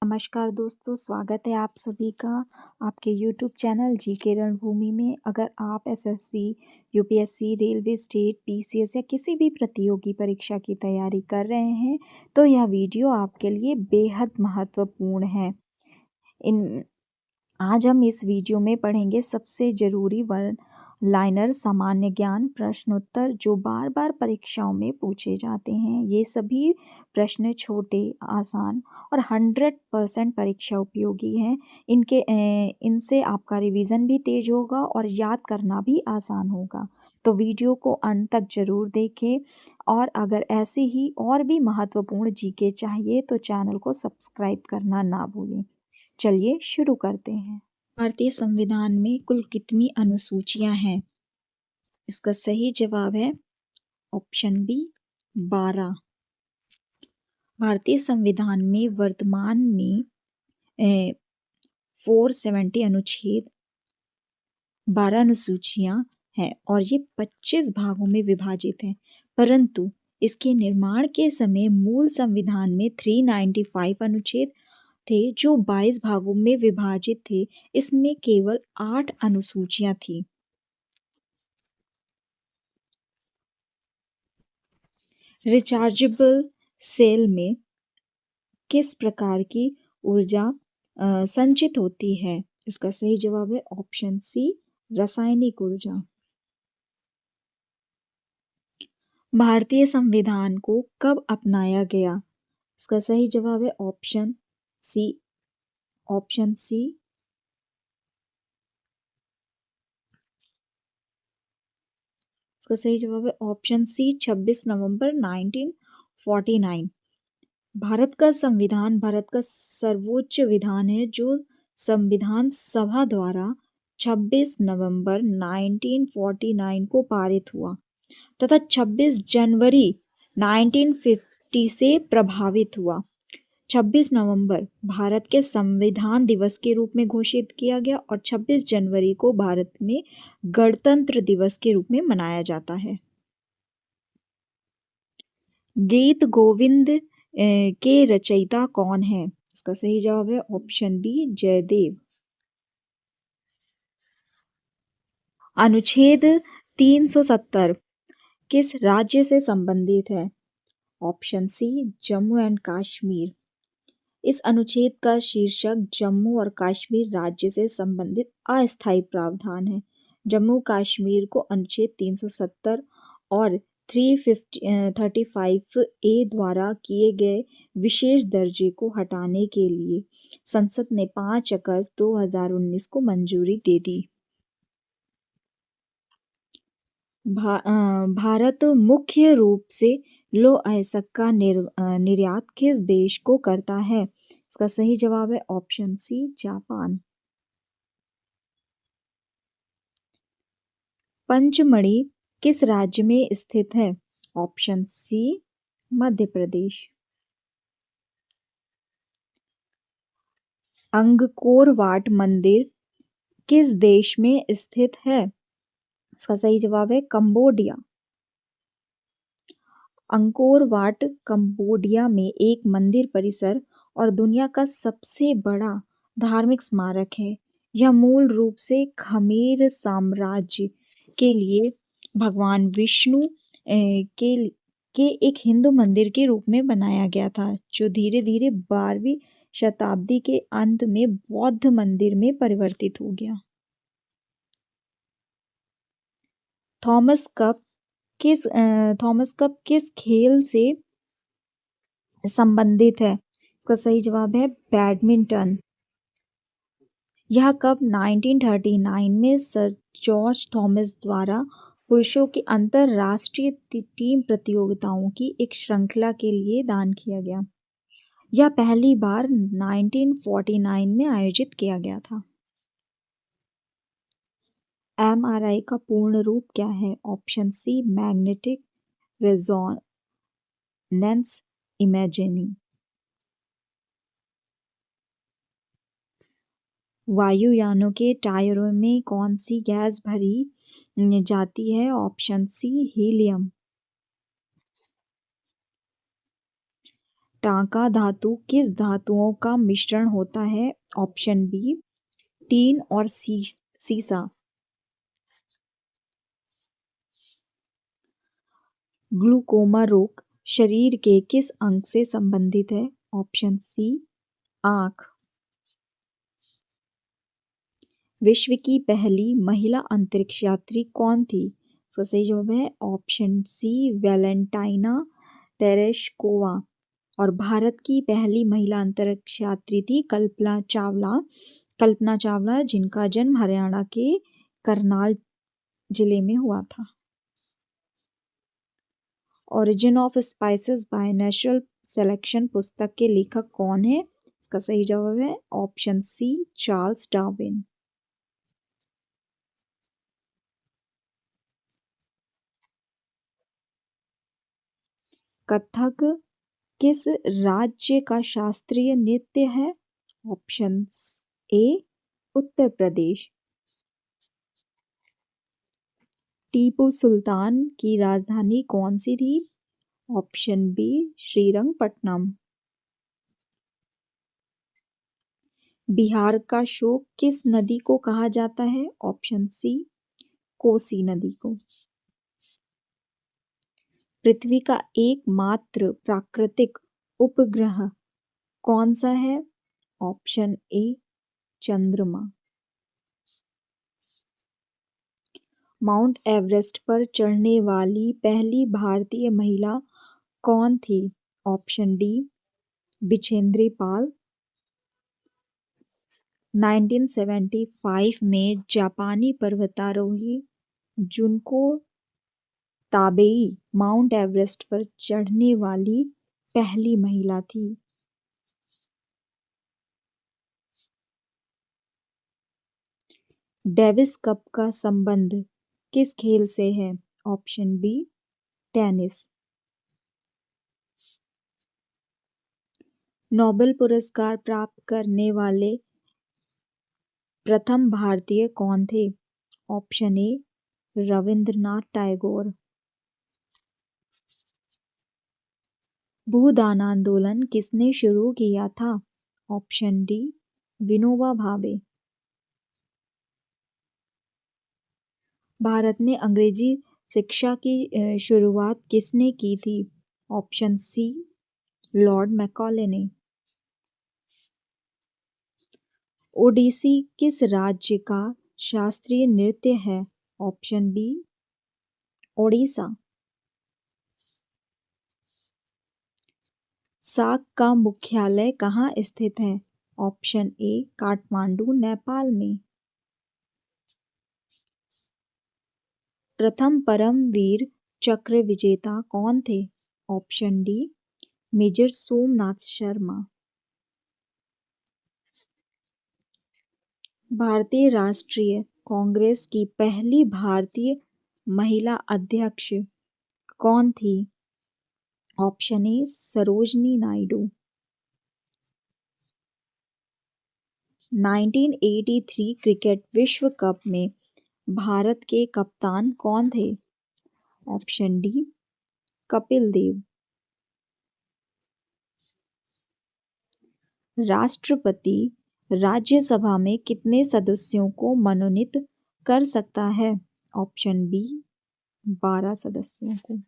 नमस्कार दोस्तों, स्वागत है आप सभी का आपके यूट्यूब चैनल जीके रणभूमि में। अगर आप SSC, UPSC, railway, state, PCS या किसी भी प्रतियोगी परीक्षा की तैयारी कर रहे हैं, तो यह वीडियो आपके लिए बेहद महत्वपूर्ण है। इन आज हम इस वीडियो में पढ़ेंगे सबसे ज़रूरी वन लाइनर सामान्य ज्ञान प्रश्नोत्तर जो बार बार परीक्षाओं में पूछे जाते हैं। ये सभी प्रश्न छोटे, आसान और 100% परीक्षा उपयोगी हैं। इनसे आपका रिवीजन भी तेज होगा और याद करना भी आसान होगा। तो वीडियो को अंत तक ज़रूर देखें और अगर ऐसे ही और भी महत्वपूर्ण जीके चाहिए तो चैनल को सब्सक्राइब करना ना भूलें। चलिए शुरू करते हैं। भारतीय संविधान में कुल कितनी अनुसूचियां हैं? इसका सही जवाब है ऑप्शन बी 12। भारतीय संविधान में वर्तमान में 470 अनुच्छेद, 12 अनुसूचियां हैं और ये 25 भागों में विभाजित हैं। परंतु इसके निर्माण के समय मूल संविधान में 395 अनुच्छेद थे जो 22 भागों में विभाजित थे। इसमें केवल 8 अनुसूचियां थी। रिचार्जेबल सेल में किस प्रकार की ऊर्जा संचित होती है? इसका सही जवाब है ऑप्शन सी रासायनिक ऊर्जा। भारतीय संविधान को कब अपनाया गया? इसका सही जवाब है ऑप्शन सी। ऑप्शन सी इसका सही जवाब है ऑप्शन सी 26 नवंबर 1949। भारत का संविधान भारत का सर्वोच्च विधान है जो संविधान सभा द्वारा 26 नवंबर 1949 को पारित हुआ तथा 26 जनवरी 1950 से प्रभावित हुआ। 26 नवंबर भारत के संविधान दिवस के रूप में घोषित किया गया और 26 जनवरी को भारत में गणतंत्र दिवस के रूप में मनाया जाता है। गीत गोविंद के रचयिता कौन है? इसका सही जवाब है ऑप्शन बी जयदेव। अनुच्छेद 370 किस राज्य से संबंधित है? Option C Jammu and Kashmir. इस अनुच्छेद का शीर्षक जम्मू और कश्मीर राज्य से संबंधित अस्थायी प्रावधान है। जम्मू कश्मीर को अनुच्छेद 370 और 335 ए द्वारा किए गए विशेष दर्जे को हटाने के लिए संसद ने 5 अगस्त 2019 को मंजूरी दे दी। भारत मुख्य रूप से लौह अयस्क का निर्यात किस देश को करता है? इसका सही जवाब है ऑप्शन सी जापान। पंचमढ़ी किस राज्य में स्थित है? ऑप्शन सी मध्य प्रदेश। अंगकोर वाट मंदिर किस देश में स्थित है? इसका सही जवाब है कंबोडिया। अंकोर वाट कंबोडिया में एक मंदिर परिसर और दुनिया का सबसे बड़ा धार्मिक स्मारक है। यह मूल रूप से खमेर साम्राज्य के लिए भगवान विष्णु के एक हिंदू मंदिर के रूप में बनाया गया था जो धीरे धीरे 12वीं शताब्दी के अंत में बौद्ध मंदिर में परिवर्तित हो गया। थॉमस कप किस खेल से संबंधित है? इसका सही जवाब है बैडमिंटन। यह कप 1939 में सर जॉर्ज थॉमस द्वारा पुरुषों की अंतरराष्ट्रीय टीम प्रतियोगिताओं की एक श्रृंखला के लिए दान किया गया। यह पहली बार 1949 में आयोजित किया गया था। एमआरआई का पूर्ण रूप क्या है? Option C magnetic resonance imaging. वायुयानों के टायरों में कौन सी गैस भरी जाती है? Option C helium. टांका धातु किस धातुओं का मिश्रण होता है? ऑप्शन बी टीन और सीसा। ग्लूकोमा रोग शरीर के किस अंग से संबंधित है? ऑप्शन सी आँख। विश्व की पहली महिला अंतरिक्ष यात्री कौन थी? इसका सही जवाब है ऑप्शन सी वैलेंटाइना तेरेश्कोवा। और भारत की पहली महिला अंतरिक्ष यात्री थी कल्पना चावला। कल्पना चावला जिनका जन्म हरियाणा के करनाल जिले में हुआ था। Origin of species by natural selection पुस्तक के लेखक कौन है? इसका सही जवाब है option C Charles Darwin. Kathak किस राज्य का शास्त्रीय नृत्य है? ऑप्शन ए उत्तर प्रदेश। टीपू सुल्तान की राजधानी कौन सी थी? Option B Srirangapatna. बिहार का शोक किस नदी को कहा जाता है? ऑप्शन सी कोसी नदी को। पृथ्वी का एकमात्र प्राकृतिक उपग्रह कौन सा है? ऑप्शन ए चंद्रमा। माउंट एवरेस्ट पर चढ़ने वाली पहली भारतीय महिला कौन थी? ऑप्शन डी बिछेंद्री पाल। 1975 में जापानी पर्वतारोही जुनको ताबेई माउंट एवरेस्ट पर चढ़ने वाली पहली महिला थी। डेविस कप का संबंध किस खेल से है? Option B tennis. नोबेल पुरस्कार प्राप्त करने वाले प्रथम भारतीय कौन थे? Option A Rabindranath Tagore. भूदान आंदोलन किसने शुरू किया था? Option D Vinoba Bhave. भारत में अंग्रेजी शिक्षा की शुरुआत किसने की थी? ऑप्शन सी लॉर्ड मैकॉले ने। ओडिसी किस राज्य का शास्त्रीय नृत्य है? Option B Odisha. साक का मुख्यालय कहाँ स्थित है? ऑप्शन ए काठमांडू नेपाल में। प्रथम परमवीर चक्र विजेता कौन थे? Option D major Somnath Sharma. भारतीय राष्ट्रीय कांग्रेस की पहली भारतीय महिला अध्यक्ष कौन थी? Option A Sarojini Naidu. 1983 cricket विश्व कप में भारत के कप्तान कौन थे? Option D Kapil Dev. राष्ट्रपति राज्यसभा में कितने सदस्यों को मनोनीत कर सकता है? ऑप्शन बी 12 सदस्यों को।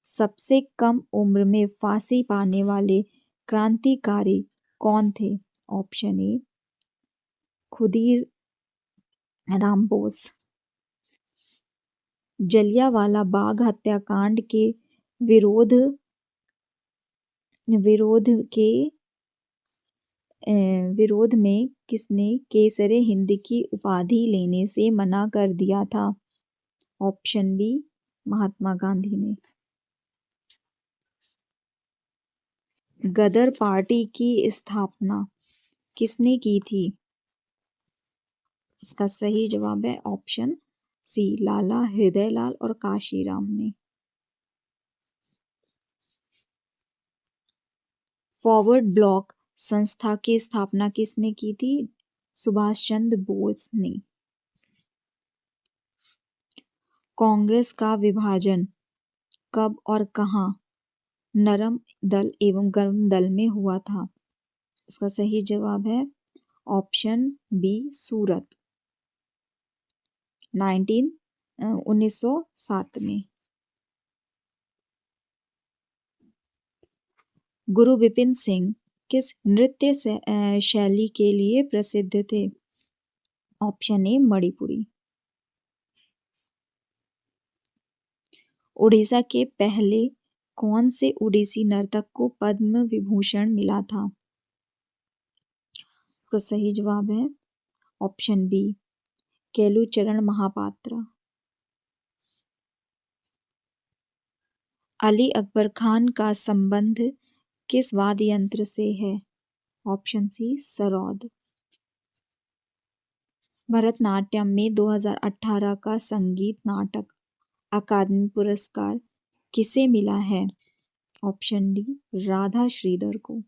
सबसे कम उम्र में फांसी पाने वाले क्रांतिकारी कौन थे? Option A Khudiram Bose. Jallianwala Bagh हत्याकांड के विरोध विरोध में किसने केसरे हिंद की उपाधि लेने से मना कर दिया था? ऑप्शन बी महात्मा गांधी ने। गदर पार्टी की स्थापना किसने की थी? इसका सही जवाब है ऑप्शन सी लाला हृदयलाल और काशीराम ने। फॉरवर्ड ब्लॉक संस्था की स्थापना किसने की थी? सुभाष चंद्र बोस ने। कांग्रेस का विभाजन कब और कहां नरम दल एवं गर्म दल में हुआ था? इसका सही जवाब है ऑप्शन बी सूरत, 1907 में। गुरु विपिन सिंह किस नृत्य शैली के लिए प्रसिद्ध थे? ऑप्शन ए मणिपुरी। उड़ीसा के पहले कौन से ओडिसी नर्तक को पद्म विभूषण मिला था? इसका सही जवाब है ऑप्शन बी केलुचरण महापात्रा। अली अकबर खान का संबंध किस वाद्य यंत्र से है? ऑप्शन सी सरोद। भरतनाट्यम में 2018 का संगीत नाटक अकादमी पुरस्कार किसे मिला है? ऑप्शन डी राधा श्रीधर को।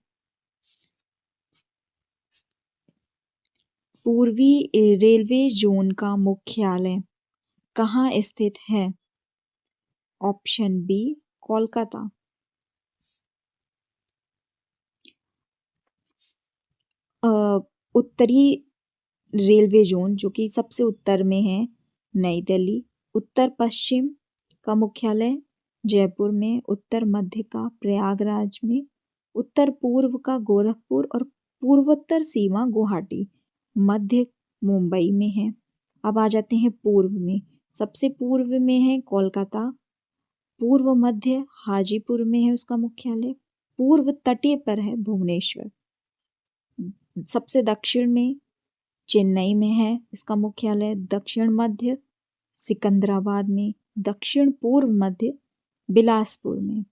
पूर्वी रेलवे जोन का मुख्यालय कहाँ स्थित है? Option B Kolkata. उत्तरी रेलवे जोन जो कि सबसे उत्तर में है नई दिल्ली, उत्तर पश्चिम का मुख्यालय जयपुर में, उत्तर मध्य का प्रयागराज में, उत्तर पूर्व का गोरखपुर और पूर्वोत्तर सीमा गुवाहाटी, मध्य मुंबई में है। अब आ जाते हैं पूर्व में। सबसे पूर्व में है कोलकाता, पूर्व मध्य हाजीपुर में है उसका मुख्यालय, पूर्व तटीय पर है भुवनेश्वर, सबसे दक्षिण में चेन्नई में है इसका मुख्यालय, दक्षिण मध्य सिकंदराबाद में, दक्षिण पूर्व मध्य बिलासपुर में,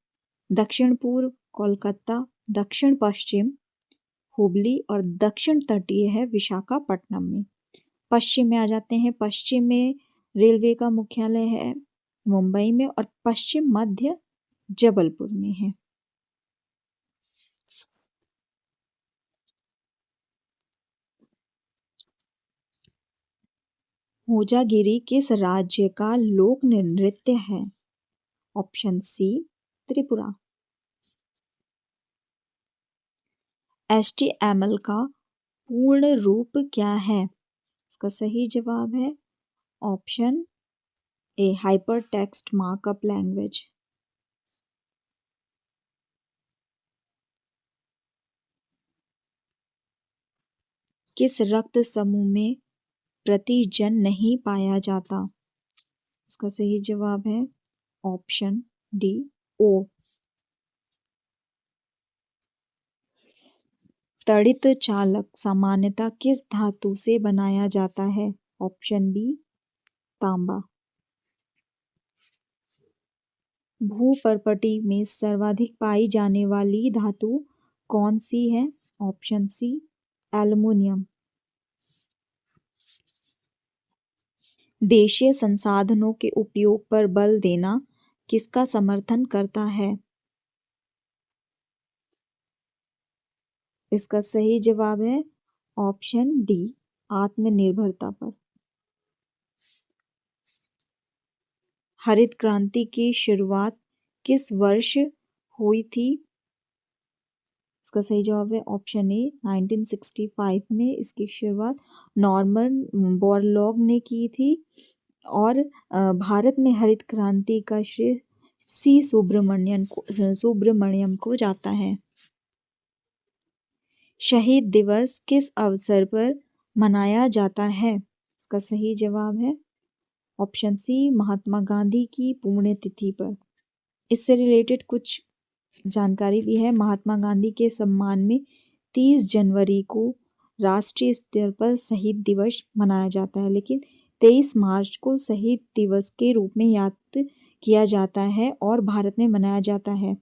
दक्षिण पूर्व कोलकाता, दक्षिण पश्चिम हुबली और दक्षिण तटीय है विशाखापट्टनम में। पश्चिम में आ जाते हैं। पश्चिम में रेलवे का मुख्यालय है मुंबई में और पश्चिम मध्य जबलपुर में है। होजागिरी किस राज्य का लोक नृत्य है? ऑप्शन सी त्रिपुरा। HTML का पूर्ण रूप क्या है? इसका सही जवाब है ऑप्शन ए हाइपर टेक्स्ट मार्कअप लैंग्वेज। किस रक्त समूह में प्रतिजन नहीं पाया जाता? इसका सही जवाब है ऑप्शन डी ओ। तड़ित चालक सामान्यतः किस धातु से बनाया जाता है? ऑप्शन बी तांबा। भूपर्पटी में सर्वाधिक पाई जाने वाली धातु कौन सी है? Option C aluminium. देशीय संसाधनों के उपयोग पर बल देना किसका समर्थन करता है? इसका सही जवाब है ऑप्शन डी आत्मनिर्भरता पर। हरित क्रांति की शुरुआत किस वर्ष हुई थी? इसका सही जवाब है ऑप्शन ए 1965 में इसकी शुरुआत नॉर्मन बोरलॉग ने की थी और भारत में हरित क्रांति का श्रेय सी सुब्रमण्यम को जाता है। शहीद दिवस किस अवसर पर मनाया जाता है? इसका सही जवाब है ऑप्शन सी महात्मा गांधी की पुण्यतिथि पर। इससे रिलेटेड कुछ जानकारी भी है। महात्मा गांधी के सम्मान में 30 जनवरी को राष्ट्रीय स्तर पर शहीद दिवस मनाया जाता है, लेकिन 23 मार्च को शहीद दिवस के रूप में याद किया जाता है और भारत में मनाया जाता है।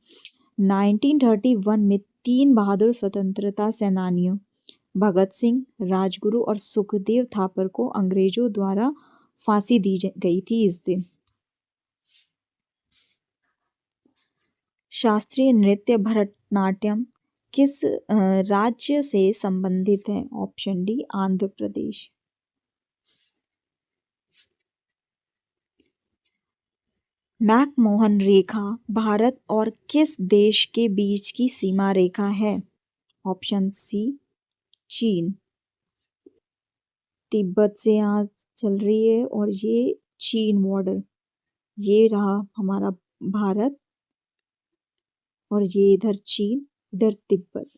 1931 में 3 बहादुर स्वतंत्रता सेनानियों भगत सिंह, राजगुरु और सुखदेव थापर को अंग्रेजों द्वारा फांसी दी गई थी इस दिन। शास्त्रीय नृत्य भरतनाट्यम किस राज्य से संबंधित है? Option D Andhra Pradesh. McMahon रेखा भारत और किस देश के बीच की सीमा रेखा है? ऑप्शन सी चीन। तिब्बत से यहाँ चल रही है और ये चीन बॉर्डर, ये रहा हमारा भारत और ये इधर चीन, इधर तिब्बत।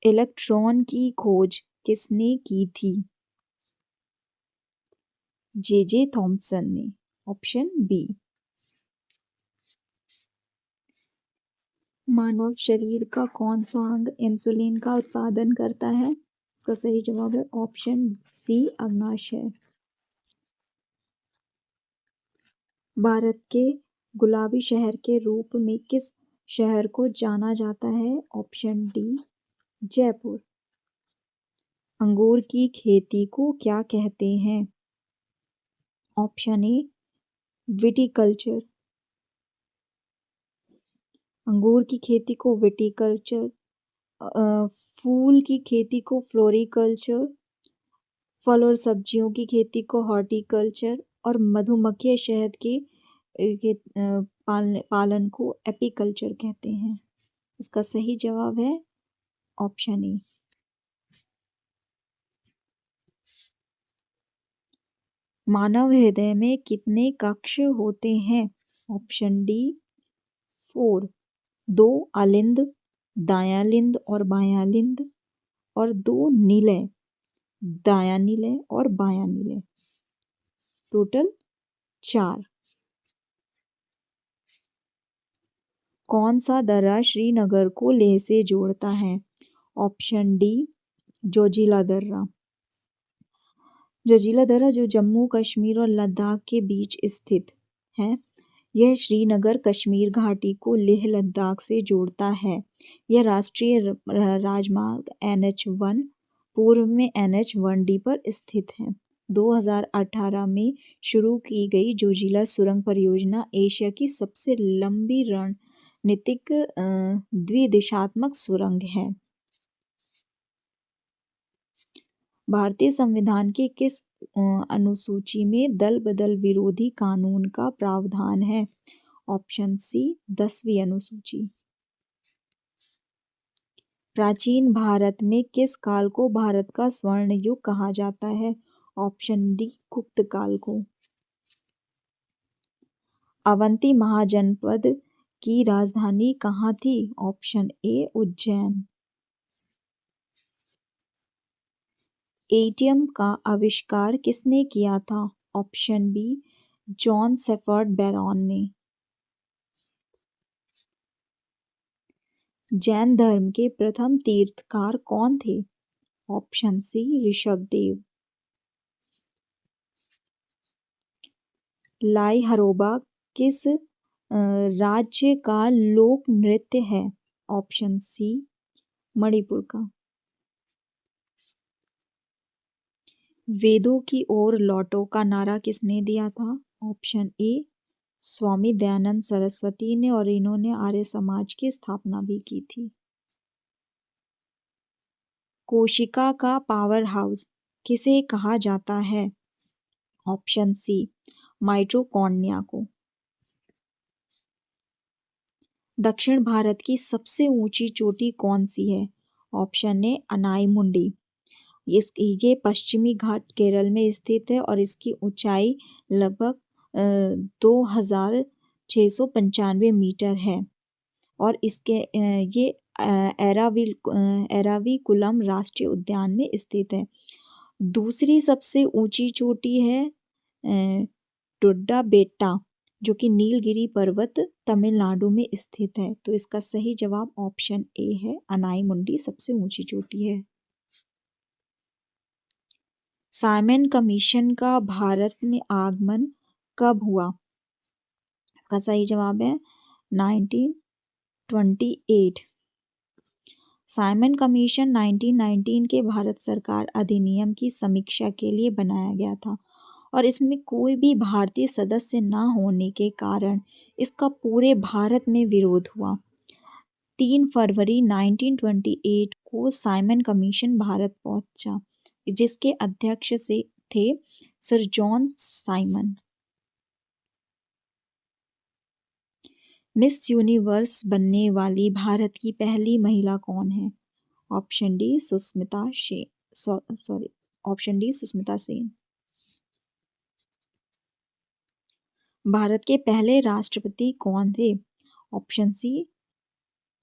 इलेक्ट्रॉन की खोज किसने की थी? जे थॉमसन ने। Option B. मानव शरीर का कौन सा अंग इंसुलिन का उत्पादन करता है? इसका सही जवाब है ऑप्शन सी अग्नाशय। भारत के गुलाबी शहर के रूप में किस शहर को जाना जाता है? Option D Jaipur. अंगूर की खेती को क्या कहते हैं? Option A viticulture. अंगूर की खेती को विटिकल्चर, फूल की खेती को फ्लोरिकल्चर, फल और सब्जियों की खेती को हॉर्टिकल्चर और मधुमक्खी शहद के पालन को एपीकल्चर कहते हैं। इसका सही जवाब है ऑप्शन ए। मानव हृदय में कितने कक्ष होते हैं? Option D 4। 2 अलिंद, दायां लिंद और बायां लिंद और 2 निलय, दायां निलय और बायां निलय, टोटल 4। कौन सा दर्रा श्रीनगर को लेह से जोड़ता है? ऑप्शन डी जोजिला दर्रा। जोजिला दर्रा जो जम्मू कश्मीर और लद्दाख के बीच स्थित है, यह श्रीनगर कश्मीर घाटी को लेह लद्दाख से जोड़ता है। यह राष्ट्रीय राजमार्ग NH1 पूर्व में NH1D पर स्थित है। 2018 में शुरू की गई जोजिला सुरंग परियोजना एशिया की सबसे लंबी रणनीतिक द्विदिशात्मक सुरंग है। भारतीय संविधान के किस अनुसूची में दल बदल विरोधी कानून का प्रावधान है? ऑप्शन सी 10वीं अनुसूची। प्राचीन भारत में किस काल को भारत का स्वर्ण युग कहा जाता है? ऑप्शन डी गुप्त काल को। अवंती महाजनपद की राजधानी कहाँ थी? Option A Ujjain. एटीएम का आविष्कार किसने किया था? Option B John Shepherd Barron ने। जैन धर्म के प्रथम तीर्थकार कौन थे? Option C Rishabhdev. लाई हरोबा किस राज्य का लोक नृत्य है? ऑप्शन सी मणिपुर का। वेदों की ओर लौटो का नारा किसने दिया था? ऑप्शन ए स्वामी दयानंद सरस्वती ने, और इन्होंने आर्य समाज की स्थापना भी की थी। कोशिका का पावर हाउस किसे कहा जाता है? ऑप्शन सी माइटोकॉन्ड्रिया को। दक्षिण भारत की सबसे ऊंची चोटी कौन सी है? Option A Anamudi. ये पश्चिमी घाट केरल में स्थित है और इसकी ऊंचाई लगभग 2695 मीटर है और इसके ये एराविकुलम राष्ट्रीय उद्यान में स्थित है। दूसरी सबसे ऊंची चोटी है टुड्डा बेट्टा, जो कि नीलगिरी पर्वत तमिलनाडु में स्थित है। तो इसका सही जवाब ऑप्शन ए है, अनाईमुंडी सबसे ऊंची चोटी है। साइमन कमीशन का भारत में आगमन कब हुआ? इसका सही जवाब है 1928। साइमन कमीशन 1919 के भारत सरकार अधिनियम की समीक्षा के लिए बनाया गया था और इसमें कोई भी भारतीय सदस्य न होने के कारण इसका पूरे भारत में विरोध हुआ। 3 फरवरी 1928 को साइमन कमीशन भारत पहुंचा, जिसके अध्यक्ष से थे sir John Simon. Miss universe बनने वाली भारत की पहली महिला कौन है? Option D Sushmita sorry, option D Sushmita Sen. Bharat के पहले राष्ट्रपति कौन थे? Option C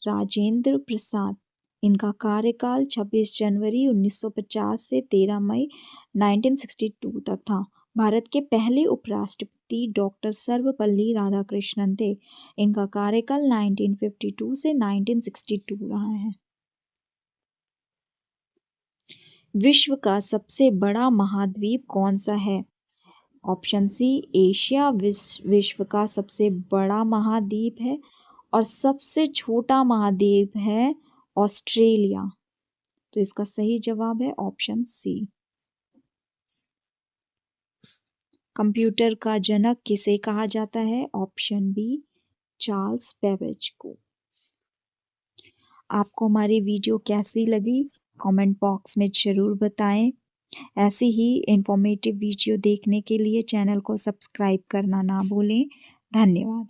Rajendra Prasad. इनका कार्यकाल 26 जनवरी 1950 से 13 मई 1962 तक था। भारत के पहले उपराष्ट्रपति डॉक्टर सर्वपल्ली राधाकृष्णन थे। इनका कार्यकाल 1952 से 1962 रहा है। विश्व का सबसे बड़ा महाद्वीप कौन सा है? ऑप्शन सी एशिया विश्व का सबसे बड़ा महाद्वीप है और सबसे छोटा महाद्वीप है ऑस्ट्रेलिया। तो इसका सही जवाब है ऑप्शन सी। कंप्यूटर का जनक किसे कहा जाता है? ऑप्शन बी चार्ल्स बेबेज को। आपको हमारी वीडियो कैसी लगी कमेंट बॉक्स में ज़रूर बताएं। ऐसी ही इंफॉर्मेटिव वीडियो देखने के लिए चैनल को सब्सक्राइब करना ना भूलें। धन्यवाद।